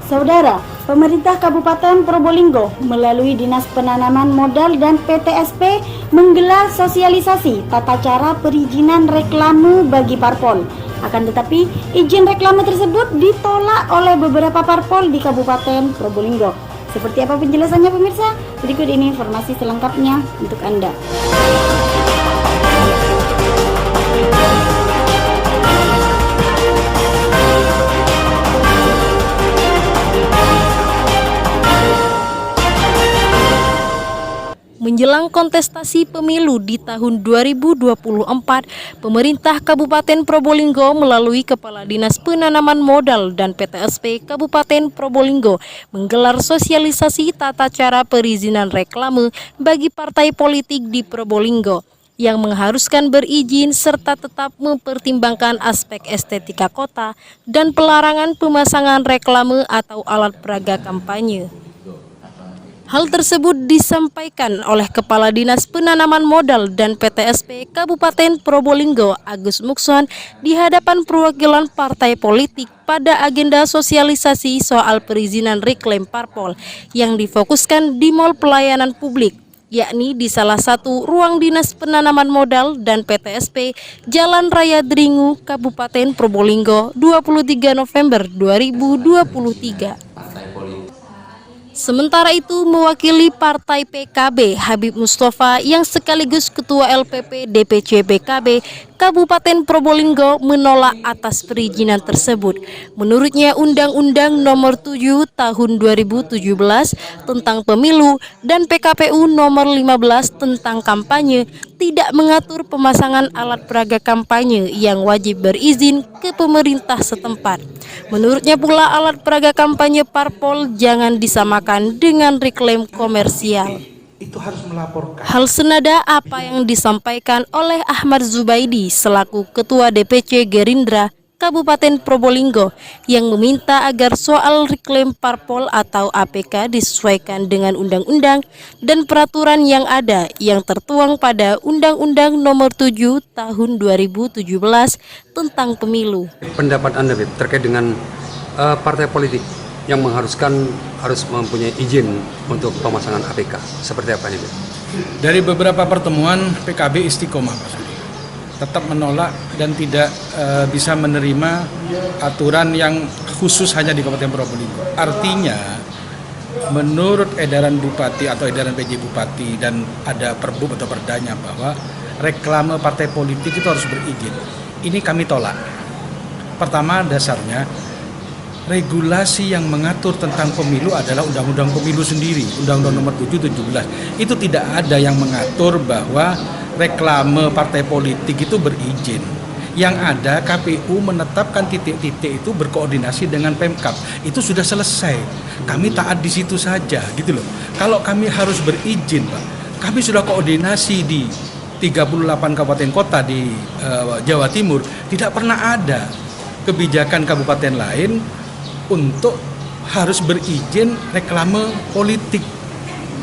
Saudara, pemerintah Kabupaten Probolinggo melalui Dinas Penanaman Modal dan PTSP menggelar sosialisasi tata cara perizinan reklame bagi parpol. Akan tetapi, izin reklame tersebut ditolak oleh beberapa parpol di Kabupaten Probolinggo. Seperti apa penjelasannya pemirsa? Berikut ini informasi selengkapnya untuk Anda. Menjelang kontestasi pemilu di tahun 2024, pemerintah Kabupaten Probolinggo melalui Kepala Dinas Penanaman Modal dan PTSP Kabupaten Probolinggo menggelar sosialisasi tata cara perizinan reklame bagi partai politik di Probolinggo yang mengharuskan berizin serta tetap mempertimbangkan aspek estetika kota dan pelarangan pemasangan reklame atau alat peraga kampanye. Hal tersebut disampaikan oleh Kepala Dinas Penanaman Modal dan PTSP Kabupaten Probolinggo Agus Mukson di hadapan perwakilan partai politik pada agenda sosialisasi soal perizinan reklam parpol yang difokuskan di Mall Pelayanan Publik, yakni di salah satu ruang Dinas Penanaman Modal dan PTSP Jalan Raya Dringu, Kabupaten Probolinggo, 23 November 2023. Sementara itu, mewakili Partai PKB, Habib Mustafa yang sekaligus Ketua LPP DPC PKB Kabupaten Probolinggo menolak atas perizinan tersebut. Menurutnya, Undang-Undang Nomor 7 Tahun 2017 tentang Pemilu dan PKPU Nomor 15 tentang kampanye tidak mengatur pemasangan alat peraga kampanye yang wajib berizin ke pemerintah setempat. Menurutnya pula, alat peraga kampanye parpol jangan disamakan dengan reklam komersial. Itu harus melaporkan. Hal senada apa yang disampaikan oleh Ahmad Zubaidi selaku Ketua DPC Gerindra Kabupaten Probolinggo yang meminta agar soal reklam parpol atau APK disesuaikan dengan undang-undang dan peraturan yang ada yang tertuang pada Undang-Undang Nomor 7 Tahun 2017 tentang Pemilu. Pendapat Anda terkait dengan partai politik yang mengharuskan harus mempunyai izin untuk pemasangan APK, seperti apa ini? Dari beberapa pertemuan PKB istiqomah, Pak Sudi, tetap menolak dan tidak bisa menerima aturan yang khusus hanya di Kabupaten Probolinggo. Artinya, menurut edaran Bupati atau edaran PJ Bupati dan ada Perbub atau Perdanya bahwa reklame partai politik itu harus berizin. Ini kami tolak. Pertama, dasarnya regulasi yang mengatur tentang pemilu adalah Undang-Undang Pemilu sendiri, Undang-Undang Nomor 7 17. Itu tidak ada yang mengatur bahwa reklame partai politik itu berizin. Yang ada KPU menetapkan titik-titik itu berkoordinasi dengan Pemkab. Itu sudah selesai. Kami taat di situ saja, gitu loh. Kalau kami harus berizin, Pak, kami sudah koordinasi di 38 kabupaten kota di Jawa Timur. Tidak pernah ada kebijakan kabupaten lain untuk harus berizin reklame politik.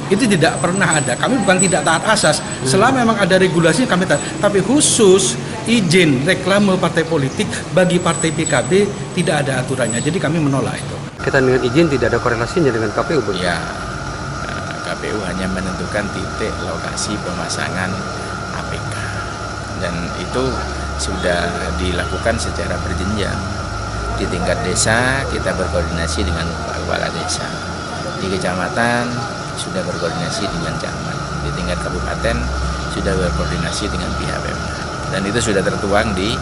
Itu tidak pernah ada. Kami bukan tidak taat asas. Selama memang ada regulasi kami taat. Tapi khusus izin reklame partai politik bagi partai PKB tidak ada aturannya. Jadi kami menolak itu. Kita dengan izin tidak ada korelasinya dengan KPU, Bu? Ya, KPU hanya menentukan titik lokasi pemasangan APK. Dan itu sudah dilakukan secara berjenjang. Di tingkat desa kita berkoordinasi dengan kepala desa, di kecamatan sudah berkoordinasi dengan camat, di tingkat kabupaten sudah berkoordinasi dengan pihak Pemda, dan itu sudah tertuang di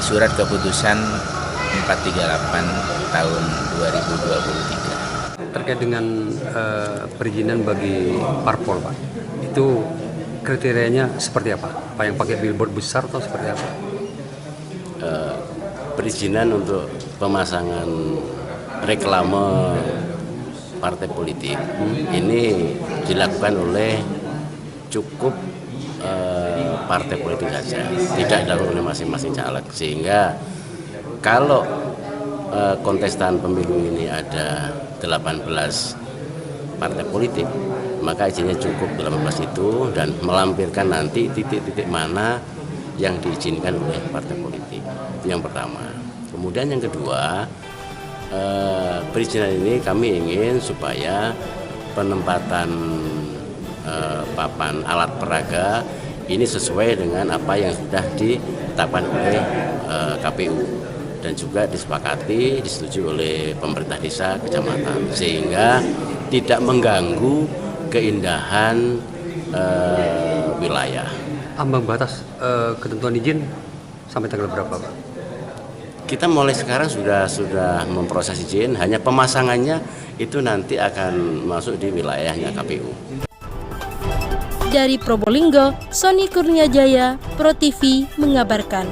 surat keputusan 438 tahun 2023. Terkait dengan perizinan bagi parpol, Pak, itu kriterianya seperti apa? Apa yang pakai billboard besar atau seperti apa? Perizinan untuk pemasangan reklame partai politik ini dilakukan oleh cukup partai politik saja, tidak dilakukan oleh masing-masing caleg, sehingga kalau kontestan pemilu ini ada 18 partai politik, maka izinnya cukup 18 itu dan melampirkan nanti titik-titik mana yang diizinkan oleh partai politik. Itu yang pertama. Kemudian yang kedua, perizinan ini kami ingin supaya penempatan papan alat peraga ini sesuai dengan apa yang sudah ditetapkan oleh KPU dan juga disepakati, disetujui oleh pemerintah desa, kecamatan, sehingga tidak mengganggu keindahan wilayah. Ambang batas ketentuan izin sampai tanggal berapa, Pak? Kita mulai sekarang sudah memproses izin, hanya pemasangannya itu nanti akan masuk di wilayahnya KPU. Dari Probolinggo, Sony Kurniajaya, Pro TV mengabarkan.